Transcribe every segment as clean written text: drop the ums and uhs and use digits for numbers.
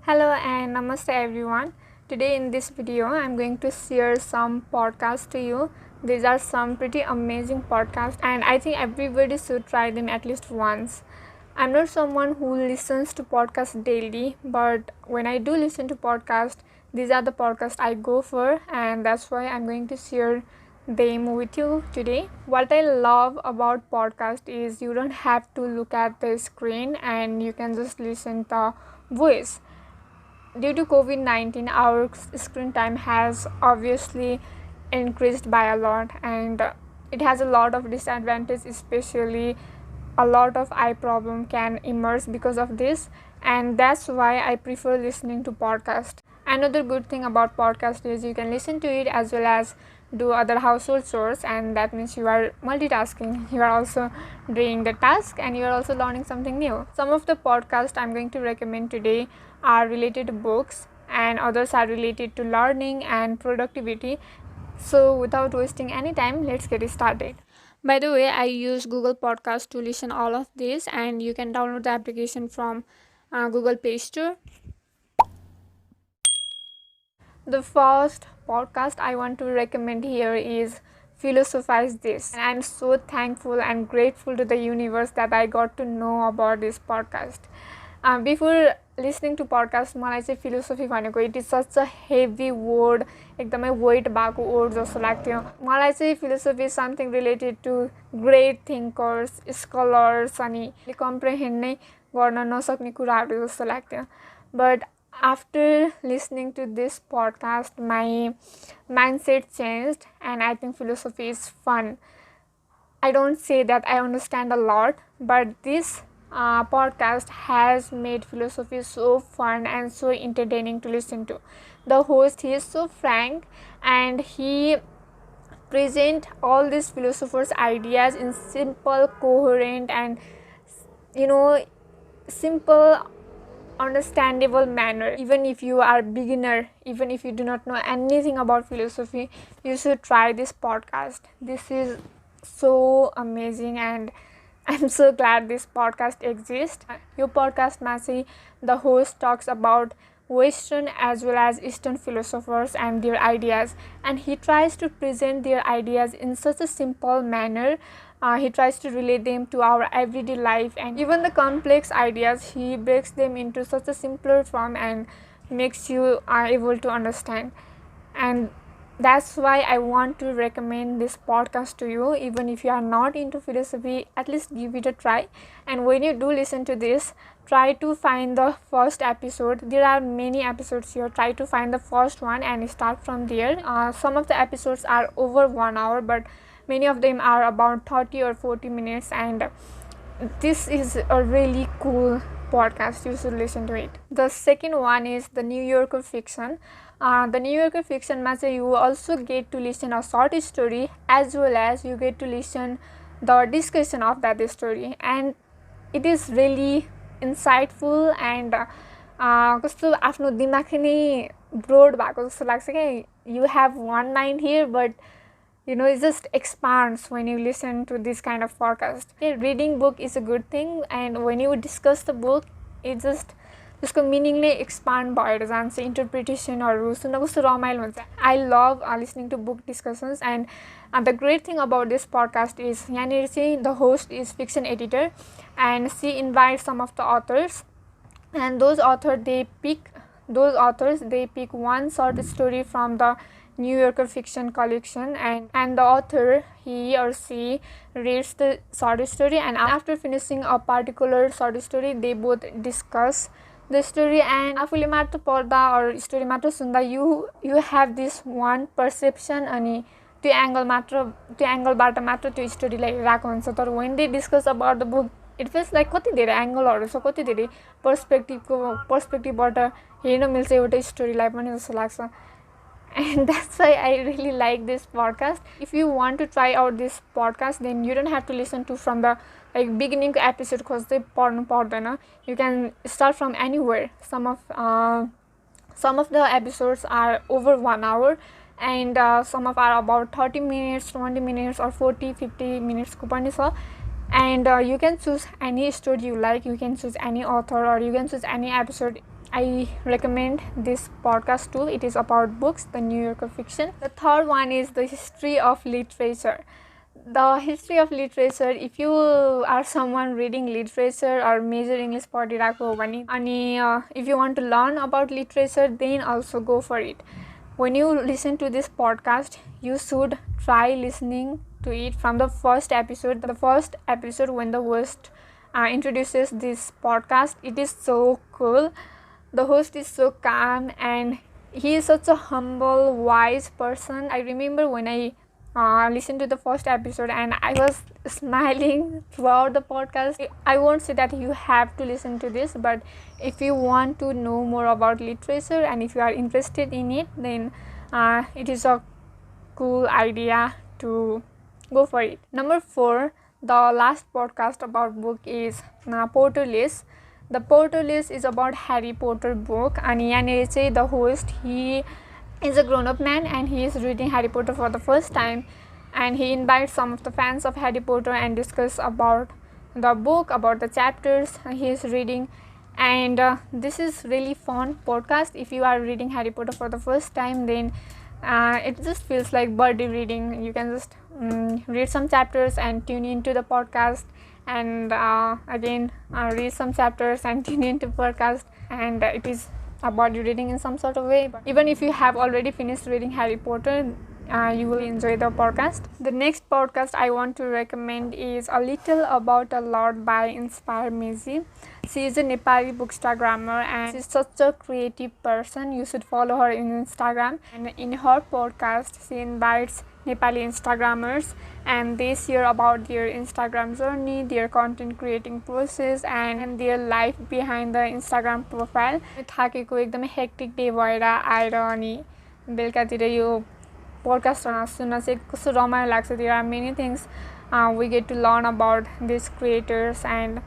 Hello and namaste everyone. Today in this video I'm going to share some podcasts to you. These are some pretty amazing podcasts and I think everybody should try them at least once. I'm not someone who listens to podcasts daily, but when I do listen to podcasts, these are the podcasts I go for, and that's why I'm going to share them with you today. What I love about podcast is you don't have to look at the screen and you can just listen the voice. Due to COVID-19, our screen time has obviously increased by a lot, and it has a lot of disadvantages, especially a lot of eye problem can emerge because of this, and that's why I prefer listening to podcast. Another good thing about podcast is you can listen to it as well as do other household chores, and that means you are multitasking. You are also doing the task and you are also learning something new. Some of the podcasts I'm going to recommend today are related to books and others are related to learning and productivity. So without wasting any time, let's get started. By the way, I use Google Podcast to listen all of this, and you can download the application from Google Play Store. The first podcast I want to recommend here is Philosophize This. And I'm so thankful and grateful to the universe that I got to know about this podcast. Before listening to podcast, मलाई चाहिँ philosophy भनेको it is such a heavy word, एकदमै weight भएको word जस्तो लाग्थ्यो. मलाई चाहिँ philosophy something related to great thinkers, scholars अनि कम्प्रिहेन्ड नै गर्न नसक्ने कुराहरू जस्तो लाग्थ्यो. But after listening to this podcast, my mindset changed and I think philosophy is fun. I don't say that I understand a lot, but this podcast has made philosophy so fun and so entertaining to listen to. The host, he is so frank and he present all these philosophers' ideas in simple, coherent and simple understandable manner. Even if you are beginner, even if you do not know anything about philosophy, you should try this podcast. This is so amazing and I'm so glad this podcast exists. Your podcast ma चाहिँ the host talks about Western as well as Eastern philosophers and their ideas, and he tries to present their ideas in such a simple manner. He tries to relate them to our everyday life, and even the complex ideas he breaks them into such a simpler form and makes you able to understand. And that's why I want to recommend this podcast to you. Even if you are not into philosophy, at least give it a try. And when you do listen to this, try to find the first episode. There are many episodes here. Try to find the first one and start from there. Some of the episodes are over 1 hour, but many of them are about 30 or 40 minutes, and this is a really cool podcast. You should listen to it. The second one is the New Yorker fiction. The New Yorker fiction ma चाहिँ you also get to listen a short story as well as you get to listen the discussion of that story, and it is really insightful and कस्तो आफ्नो दिमाग नै broad भएको जस्तो लाग्छ क्या. You have one mind here, but it just expands when you listen to this kind of podcast. Reading book is a good thing, and when you discuss the book, it just त्यसको meaning नै expand भएर जान्छ. इन्टरप्रिटेसनहरू सुन्न कस्तो रमाइलो हुन्छ. I love listening to book discussions, and the great thing about this podcast is यहाँनिर चाहिँ the host is fiction editor and she invite some of the authors, and those authors they pick one short story from the New Yorker fiction collection, and the author, he or she, reads the short story, and after finishing a particular short story, they both discuss the story. And आफूले मात्र पढ्दा or story मात्र सुन्दा you have this one perception, अनि त्यो एङ्गलबाट मात्र त्यो स्टोरीलाई हेरेको हुन्छ. तर when they discuss about the book, it feels like कति धेरै एङ्गलहरू छ, कति धेरै पर्सपेक्टिभबाट हेर्न मिल्छ एउटा स्टोरीलाई पनि जस्तो लाग्छ. And that's why I really like this podcast. If you want to try out this podcast, then you don't have to listen to from the beginning episode because they पढ्नु पर्दैन. You can start from anywhere. Some of the episodes are over 1 hour, and some of are about 30 minutes, 20 minutes or 40-50 minutes को पनि छ. And you can choose any story you like. You can choose any author or you can choose any episode I recommend this podcast too. It is about books, the New Yorker fiction. The third one is the history of literature. The history of literature, if you are someone reading literature or major English पढिरहेको हो भने अनि if you want to learn about literature, then also go for it. When you listen to this podcast, you should try listening to it from the first episode. The first episode when the host introduces this podcast, it is so cool. The host is so calm and he is such a humble, wise person. I remember when I listened to the first episode and I was smiling throughout the podcast. I won't say that you have to listen to this, but if you want to know more about literature and if you are interested in it, then it is a cool idea to go for it. Number 4, the last podcast about book is Potterless. The Potterless is about Harry Potter book and yahaneri चाहिँ the host, he is a grown-up man and he is reading Harry Potter for the first time, and he invites some of the fans of Harry Potter and discuss about the book, about the chapters he is reading. And this is really fun podcast. If you are reading Harry Potter for the first time, then it just feels like buddy reading. You can just read some chapters and tune into the podcast, and again read some chapters and tune into podcast, and it is about reading in some sort of way. But even if you have already finished reading Harry Potter, you will enjoy the podcast. The next podcast I want to recommend is A Little About a Lot by Inspire Mezi. She is a Nepali bookstagrammer and she's such a creative person. You should follow her in Instagram. And in her podcast, she invites Nepali Instagrammers and they share about their Instagram journey, their content creating process and their life behind the Instagram profile. थाकेको एकदमै hectic day भएर आएर अनि बेलुकातिर यो podcast सुन्न चाहिँ कस्तो रमाइलो लाग्छ. There are many things we get to learn about these creators, and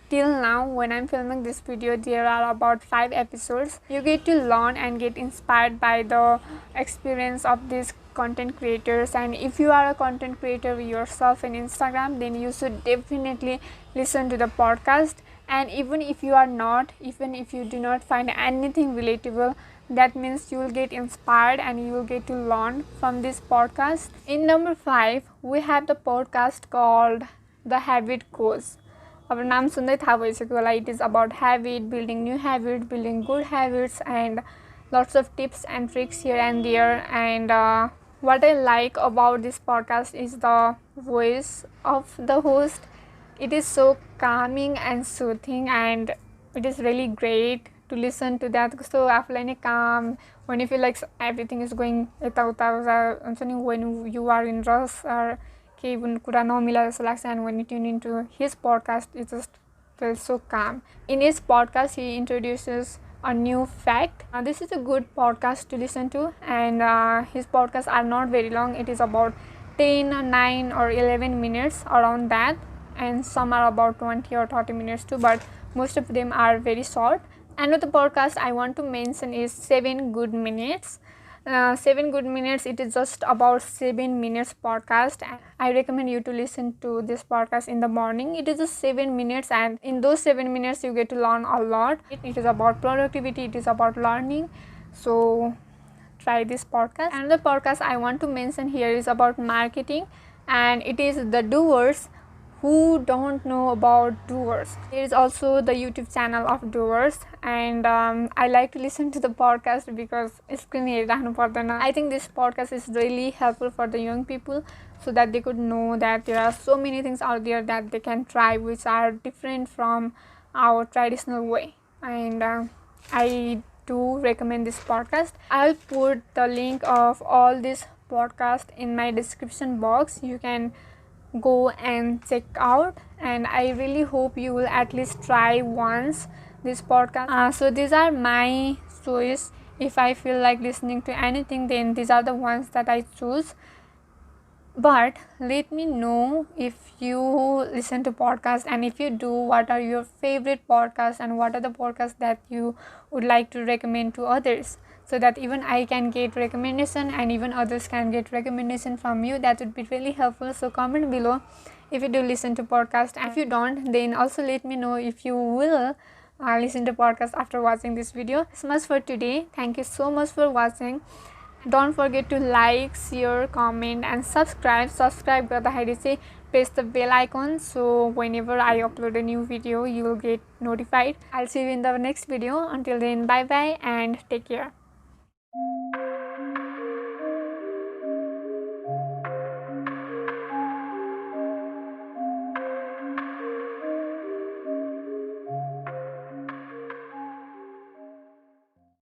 till now when I'm filming this video there are about 5 episodes. You get to learn and get inspired by the experience of these content creators, and if you are a content creator yourself in Instagram, then you should definitely listen to the podcast. And even if you are not, even if you do not find anything relatable, that means you will get inspired and you will get to learn from this podcast. In number 5, we have the podcast called The Habit Coach. अब नाम सुन्दै थाहा भइसक्यो होला. It is about habit, building new habits, building good habits, and lots of tips and tricks here and there. And what I like about this podcast is the voice of the host. It is so calming and soothing, and it is really great to listen to that. So आफूलाई नै calm when you feel like everything is going यताउता हुन्छ नि, when you are in rush or केही कुरा नमिला जस्तो लाग्छ, and when you tune into his podcast it just feels so calm. In his podcast he introduces a new fact. This is a good podcast to listen to, and his podcasts are not very long. It is about 10, 9 or 11 minutes around that, and some are about 20 or 30 minutes too, but most of them are very short. Another podcast I want to mention is 7 Good Minutes. 7 Good Minutes, it is just about 7 minutes podcast. I recommend you to listen to this podcast in the morning. It is just 7 minutes, and in those 7 minutes you get to learn a lot. It is about productivity, it is about learning. So try this podcast. Another podcast I want to mention here is about marketing, and it is the Doers. Who don't know about Doers? There is also the YouTube channel of Doers, and I like to listen to the podcast because I think this podcast is really helpful for the young people, so that they could know that there are so many things out there that they can try which are different from our traditional way. And I do recommend this podcast. I'll put the link of all this podcast in my description box. You can go and check out, and I really hope you will at least try once this podcast. So these are my choice. If I feel like listening to anything, then these are the ones that I choose. But let me know if you listen to podcasts, and if you do, what are your favorite podcasts and what are the podcasts that you would like to recommend to others, so that even I can get recommendation and even others can get recommendation from you. That would be really helpful. So comment below if you do listen to podcast, and if you don't, then also let me know if you will listen to podcast after watching this video. So much for today. Thank you so much for watching. Don't forget to like, share, comment and subscribe. Subscribe गर्दाखेरि चाहिँ press the bell icon, so whenever I upload a new video you will get notified. I'll see you in the next video. Until then, bye bye and take care.